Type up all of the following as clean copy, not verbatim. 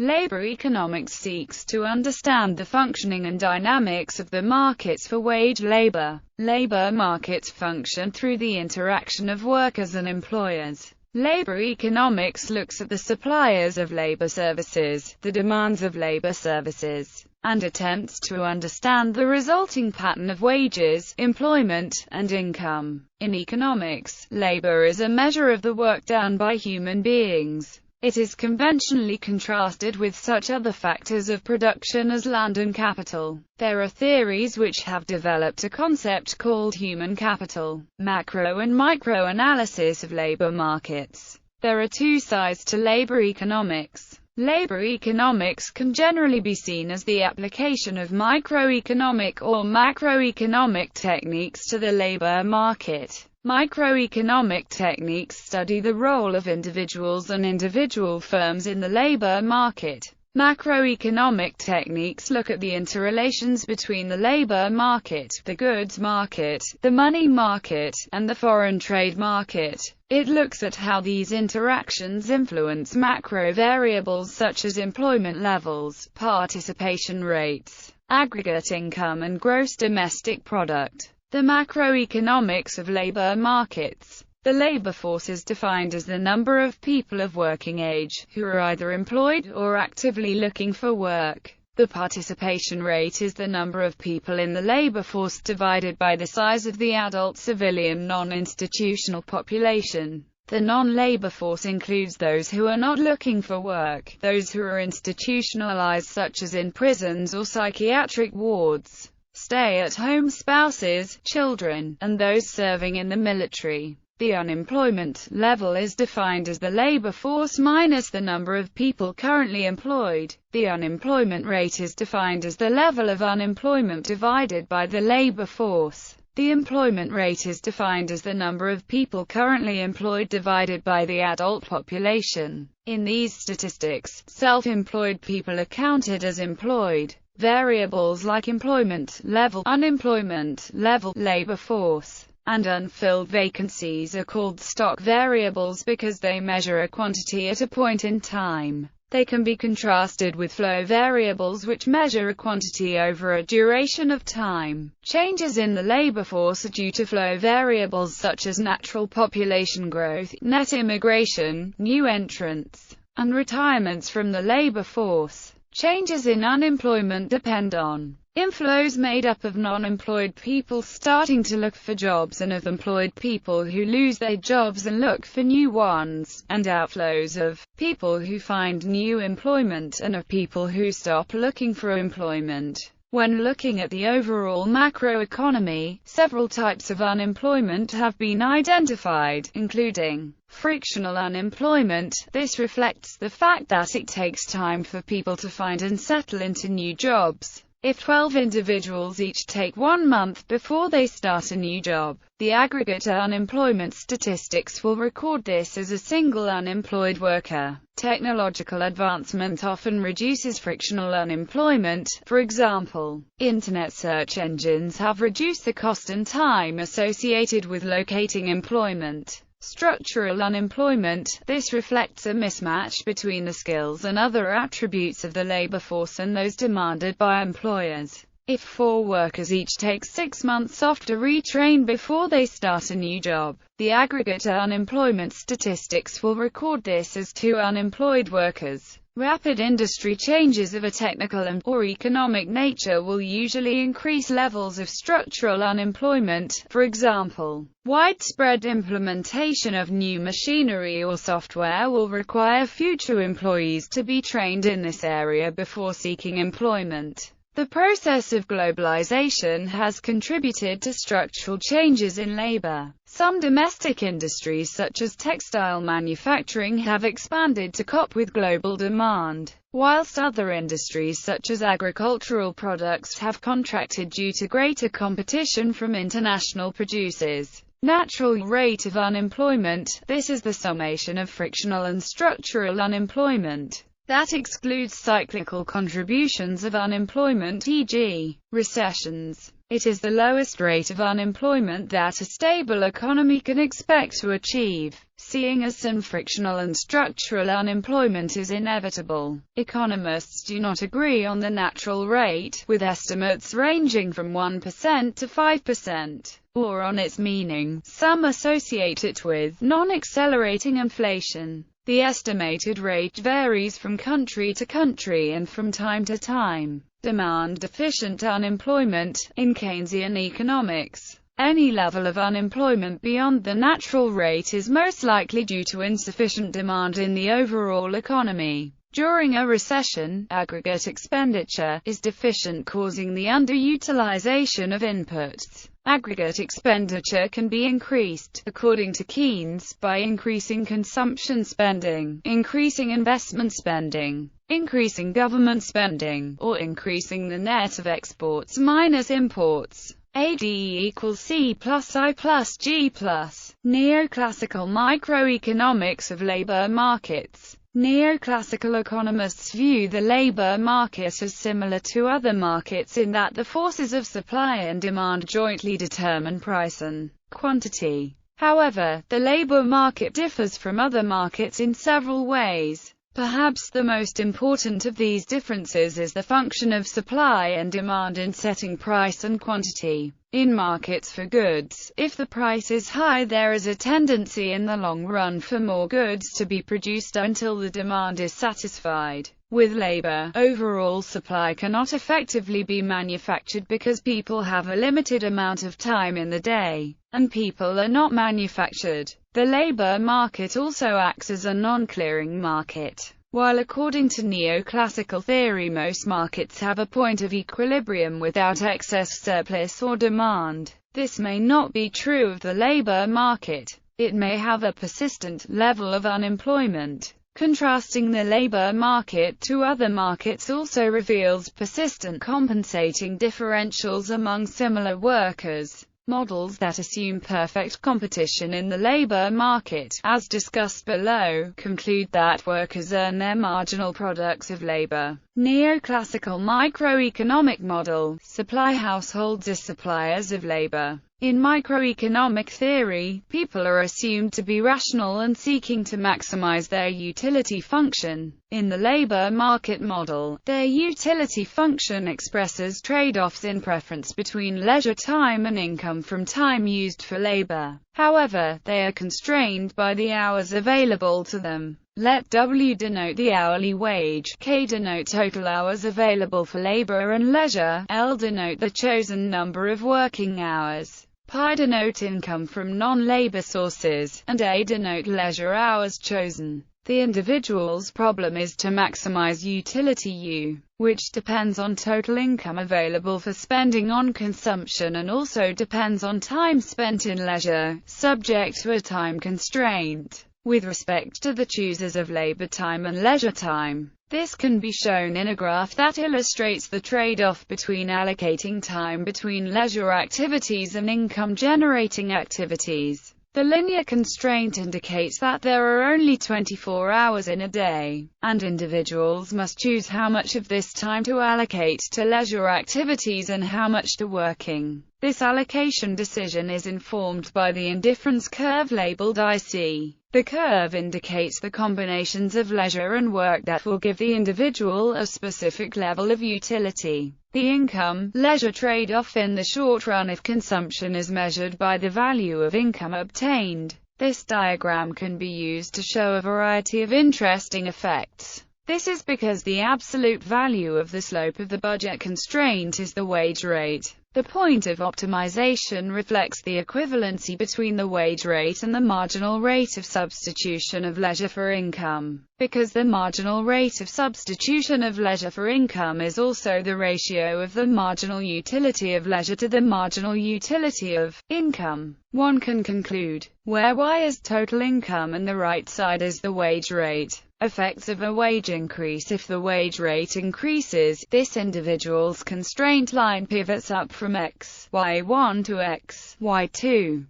Labour economics seeks to understand the functioning and dynamics of the markets for wage labour. Labour markets function through the interaction of workers and employers. Labour economics looks at the suppliers of labour services, the demands of labour services, and attempts to understand the resulting pattern of wages, employment, and income. In economics, labour is a measure of the work done by human beings. It is conventionally contrasted with such other factors of production as land and capital. There are theories which have developed a concept called human capital, macro and micro analysis of labor markets. There are two sides to labor economics. Labor economics can generally be seen as the application of microeconomic or macroeconomic techniques to the labor market. Microeconomic techniques study the role of individuals and individual firms in the labor market. Macroeconomic techniques look at the interrelations between the labor market, the goods market, the money market, and the foreign trade market. It looks at how these interactions influence macro variables such as employment levels, participation rates, aggregate income, and gross domestic product. The macroeconomics of labor markets. The labor force is defined as the number of people of working age, who are either employed or actively looking for work. The participation rate is the number of people in the labor force divided by the size of the adult civilian non-institutional population. The non-labor force includes those who are not looking for work, those who are institutionalized such as in prisons or psychiatric wards, stay-at-home spouses, children, and those serving in the military. The unemployment level is defined as the labor force minus the number of people currently employed. The unemployment rate is defined as the level of unemployment divided by the labor force. The employment rate is defined as the number of people currently employed divided by the adult population. In these statistics, self-employed people are counted as employed. Variables like employment level, unemployment level, labor force, and unfilled vacancies are called stock variables because they measure a quantity at a point in time. They can be contrasted with flow variables which measure a quantity over a duration of time. Changes in the labor force are due to flow variables such as natural population growth, net immigration, new entrants, and retirements from the labor force. Changes in unemployment depend on inflows made up of non-employed people starting to look for jobs and of employed people who lose their jobs and look for new ones, and outflows of people who find new employment and of people who stop looking for employment. When looking at the overall macroeconomy, several types of unemployment have been identified, including frictional unemployment. This reflects the fact that it takes time for people to find and settle into new jobs. If 12 individuals each take 1 month before they start a new job, the aggregate unemployment statistics will record this as a single unemployed worker. Technological advancement often reduces frictional unemployment. For example, internet search engines have reduced the cost and time associated with locating employment. Structural unemployment. This reflects a mismatch between the skills and other attributes of the labor force and those demanded by employers. If 4 workers each take 6 months off to retrain before they start a new job, the aggregate unemployment statistics will record this as 2 unemployed workers. Rapid industry changes of a technical and/or economic nature will usually increase levels of structural unemployment. For example, widespread implementation of new machinery or software will require future employees to be trained in this area before seeking employment. The process of globalization has contributed to structural changes in labor. Some domestic industries such as textile manufacturing have expanded to cope with global demand, whilst other industries such as agricultural products have contracted due to greater competition from international producers. Natural rate of unemployment. This is the summation of frictional and structural unemployment. That excludes cyclical contributions of unemployment, e.g., recessions. It is the lowest rate of unemployment that a stable economy can expect to achieve. Seeing as some frictional and structural unemployment is inevitable, economists do not agree on the natural rate, with estimates ranging from 1% to 5%, or on its meaning. Some associate it with non-accelerating inflation. The estimated rate varies from country to country and from time to time. Demand-deficient unemployment. In Keynesian economics, any level of unemployment beyond the natural rate is most likely due to insufficient demand in the overall economy. During a recession, aggregate expenditure is deficient, causing the underutilization of inputs. Aggregate expenditure can be increased, according to Keynes, by increasing consumption spending, increasing investment spending, increasing government spending, or increasing the net of exports minus imports. AD equals C plus I plus G plus. Neoclassical microeconomics of labor markets. Neoclassical economists view the labor market as similar to other markets in that the forces of supply and demand jointly determine price and quantity. However, the labor market differs from other markets in several ways. Perhaps the most important of these differences is the function of supply and demand in setting price and quantity. In markets for goods, if the price is high, there is a tendency in the long run for more goods to be produced until the demand is satisfied. With labor, overall supply cannot effectively be manufactured because people have a limited amount of time in the day, and people are not manufactured. The labor market also acts as a non-clearing market. While according to neoclassical theory most markets have a point of equilibrium without excess surplus or demand, this may not be true of the labor market. It may have a persistent level of unemployment. Contrasting the labor market to other markets also reveals persistent compensating differentials among similar workers. Models that assume perfect competition in the labor market, as discussed below, conclude that workers earn their marginal products of labor. Neoclassical microeconomic model. Supply households as suppliers of labor. In microeconomic theory, people are assumed to be rational and seeking to maximize their utility function. In the labor market model, their utility function expresses trade-offs in preference between leisure time and income from time used for labor. However, they are constrained by the hours available to them. Let W denote the hourly wage, K denote total hours available for labor and leisure, L denote the chosen number of working hours, Pi denote income from non-labor sources, and A denote leisure hours chosen. The individual's problem is to maximize utility U, which depends on total income available for spending on consumption and also depends on time spent in leisure, subject to a time constraint. With respect to the choosers of labor time and leisure time, this can be shown in a graph that illustrates the trade-off between allocating time between leisure activities and income-generating activities. The linear constraint indicates that there are only 24 hours in a day, and individuals must choose how much of this time to allocate to leisure activities and how much to working. This allocation decision is informed by the indifference curve labeled IC. The curve indicates the combinations of leisure and work that will give the individual a specific level of utility. The income-leisure trade-off in the short run if consumption is measured by the value of income obtained. This diagram can be used to show a variety of interesting effects. This is because the absolute value of the slope of the budget constraint is the wage rate. The point of optimization reflects the equivalency between the wage rate and the marginal rate of substitution of leisure for income, because the marginal rate of substitution of leisure for income is also the ratio of the marginal utility of leisure to the marginal utility of income. One can conclude, where Y is total income and the right side is the wage rate. Effects of a wage increase. If the wage rate increases, this individual's constraint line pivots up from X, Y1 to X, Y2.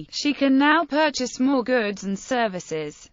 She can now purchase more goods and services.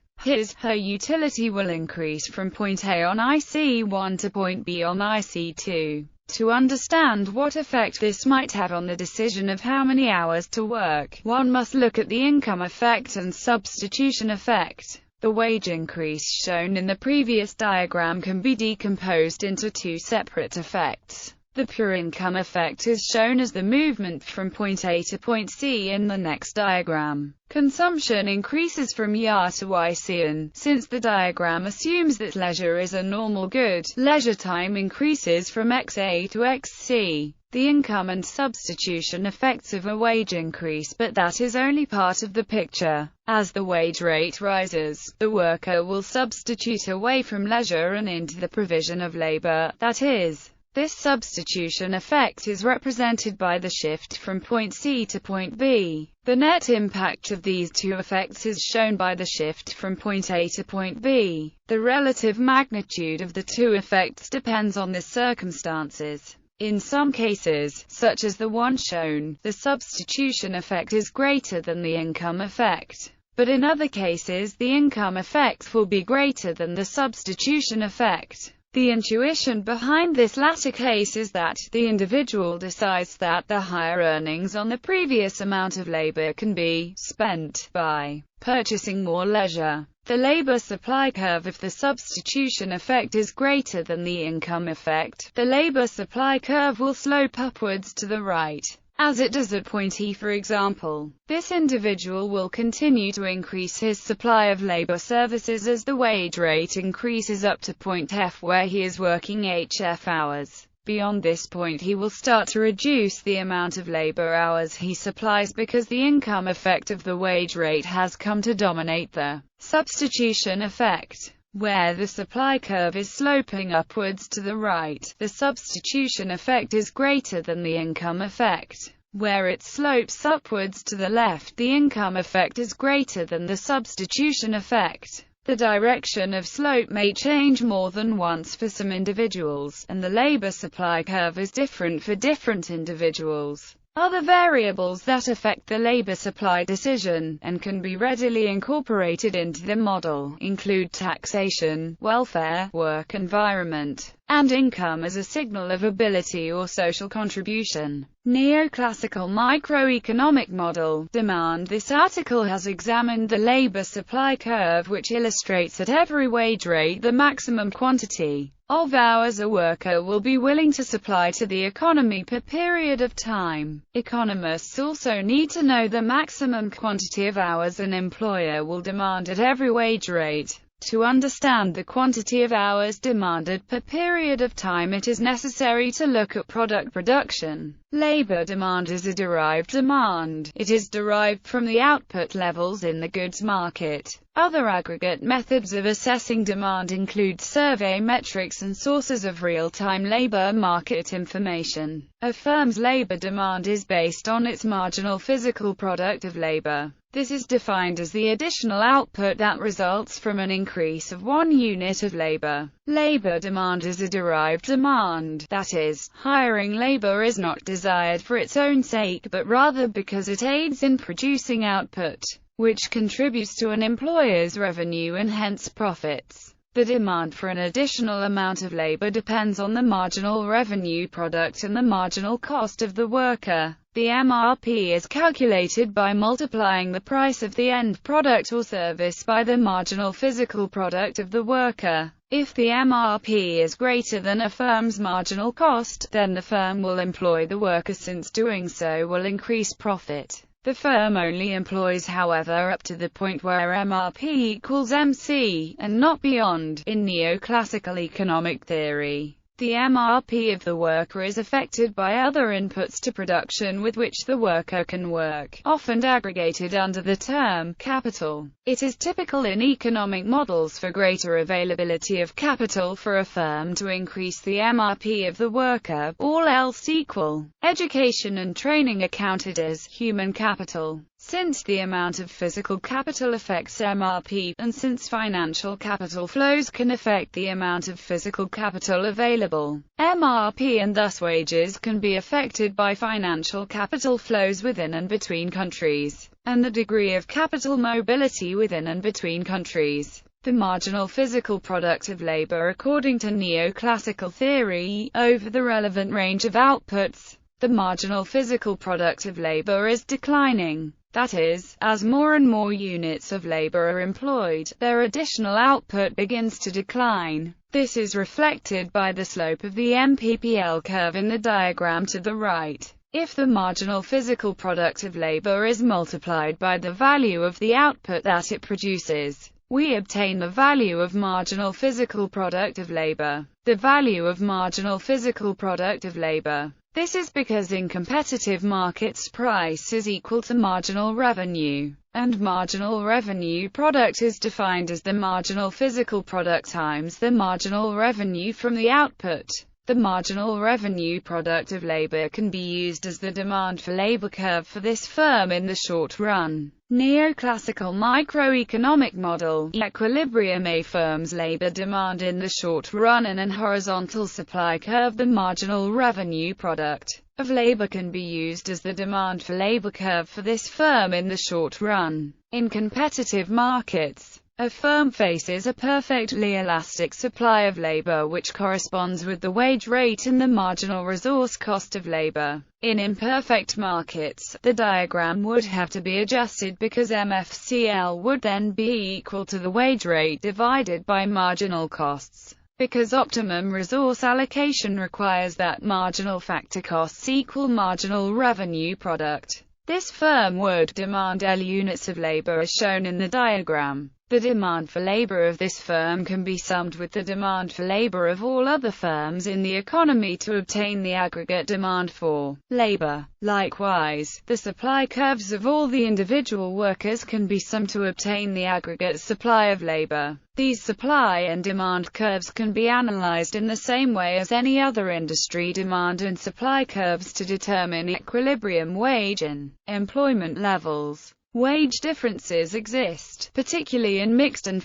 Her utility will increase from point A on IC1 to point B on IC2. To understand what effect this might have on the decision of how many hours to work, one must look at the income effect and substitution effect. The wage increase shown in the previous diagram can be decomposed into two separate effects. The pure income effect is shown as the movement from point A to point C in the next diagram. Consumption increases from Y to YC, and, since the diagram assumes that leisure is a normal good, leisure time increases from XA to XC. The income and substitution effects of a wage increase, but that is only part of the picture. As the wage rate rises, the worker will substitute away from leisure and into the provision of labor, that is, this substitution effect is represented by the shift from point C to point B. The net impact of these two effects is shown by the shift from point A to point B. The relative magnitude of the two effects depends on the circumstances. In some cases, such as the one shown, the substitution effect is greater than the income effect. But in other cases, the income effect will be greater than the substitution effect. The intuition behind this latter case is that the individual decides that the higher earnings on the previous amount of labor can be spent by purchasing more leisure. The labor supply curve, if the substitution effect is greater than the income effect, the labor supply curve will slope upwards to the right, as it does at point E, for example. This individual will continue to increase his supply of labor services as the wage rate increases up to point F, where he is working HF hours. Beyond this point he will start to reduce the amount of labor hours he supplies because the income effect of the wage rate has come to dominate the substitution effect. Where the supply curve is sloping upwards to the right, the substitution effect is greater than the income effect. Where it slopes upwards to the left, the income effect is greater than the substitution effect. The direction of slope may change more than once for some individuals, and the labor supply curve is different for different individuals. Other variables that affect the labor supply decision, and can be readily incorporated into the model, include taxation, welfare, work environment, and income as a signal of ability or social contribution. Neoclassical microeconomic model, demand. This article has examined the labor supply curve, which illustrates at every wage rate the maximum quantity of hours a worker will be willing to supply to the economy per period of time. Economists also need to know the maximum quantity of hours an employer will demand at every wage rate. To understand the quantity of hours demanded per period of time, it is necessary to look at product production. Labor demand is a derived demand. It is derived from the output levels in the goods market. Other aggregate methods of assessing demand include survey metrics and sources of real-time labor market information. A firm's labor demand is based on its marginal physical product of labor. This is defined as the additional output that results from an increase of 1 unit of labor. Labor demand is a derived demand, that is, hiring labor is not desired for its own sake but rather because it aids in producing output, which contributes to an employer's revenue and hence profits. The demand for an additional amount of labor depends on the marginal revenue product and the marginal cost of the worker. The MRP is calculated by multiplying the price of the end product or service by the marginal physical product of the worker. If the MRP is greater than a firm's marginal cost, then the firm will employ the worker, since doing so will increase profit. The firm only employs, however, up to the point where MRP equals MC, and not beyond. In neoclassical economic theory, the MRP of the worker is affected by other inputs to production with which the worker can work, often aggregated under the term capital. It is typical in economic models for greater availability of capital for a firm to increase the MRP of the worker, all else equal. Education and training are counted as human capital, since the amount of physical capital affects MRP, and since financial capital flows can affect the amount of physical capital available. MRP and thus wages can be affected by financial capital flows within and between countries, and the degree of capital mobility within and between countries. the marginal physical product of labor according to neoclassical theory, over the relevant range of outputs. The marginal physical product of labor is declining. That is, as more and more units of labor are employed, their additional output begins to decline. This is reflected by the slope of the MPPL curve in the diagram to the right. If the marginal physical product of labor is multiplied by the value of the output that it produces, we obtain the value of marginal physical product of labor. The value of marginal physical product of labor. This is because in competitive markets price is equal to marginal revenue, and marginal revenue product is defined as the marginal physical product times the marginal revenue from the output. The marginal revenue product of labor can be used as the demand for labor curve for this firm in the short run. Neoclassical microeconomic model, equilibrium. A firm's labor demand in the short run and an horizontal supply curve. The marginal revenue product of labor can be used as the demand for labor curve for this firm in the short run. In competitive markets, a firm faces a perfectly elastic supply of labor which corresponds with the wage rate and the marginal resource cost of labor. In imperfect markets, the diagram would have to be adjusted because MFCL would then be equal to the wage rate divided by marginal costs. Because optimum resource allocation requires that marginal factor costs equal marginal revenue product. This firm would demand L units of labor as shown in the diagram. The demand for labor of this firm can be summed with the demand for labor of all other firms in the economy to obtain the aggregate demand for labor. Likewise, the supply curves of all the individual workers can be summed to obtain the aggregate supply of labor. These supply and demand curves can be analyzed in the same way as any other industry demand and supply curves to determine equilibrium wage and employment levels. Wage differences exist, particularly in mixed and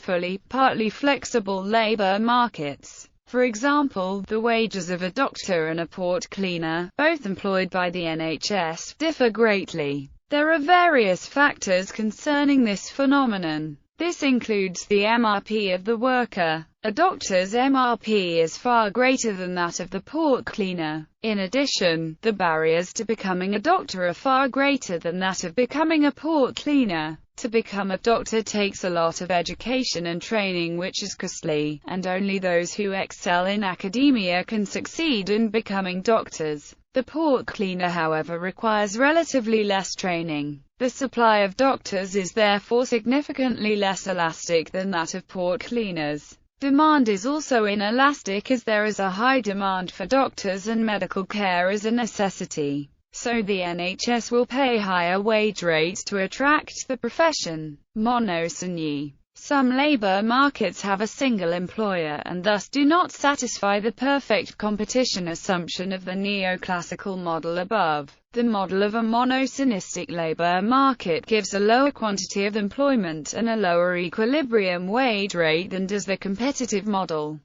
partly flexible labor markets. For example, the wages of a doctor and a port cleaner, both employed by the NHS, differ greatly. There are various factors concerning this phenomenon. This includes the MRP of the worker. A doctor's MRP is far greater than that of the port cleaner. In addition, the barriers to becoming a doctor are far greater than that of becoming a port cleaner. To become a doctor takes a lot of education and training which is costly, and only those who excel in academia can succeed in becoming doctors. The port cleaner, however, requires relatively less training. The supply of doctors is therefore significantly less elastic than that of port cleaners. Demand is also inelastic as there is a high demand for doctors and medical care is a necessity. So the NHS will pay higher wage rates to attract the profession. Monosyny. Some labor markets have a single employer and thus do not satisfy the perfect competition assumption of the neoclassical model above. The model of a monosynistic labor market gives a lower quantity of employment and a lower equilibrium wage rate than does the competitive model.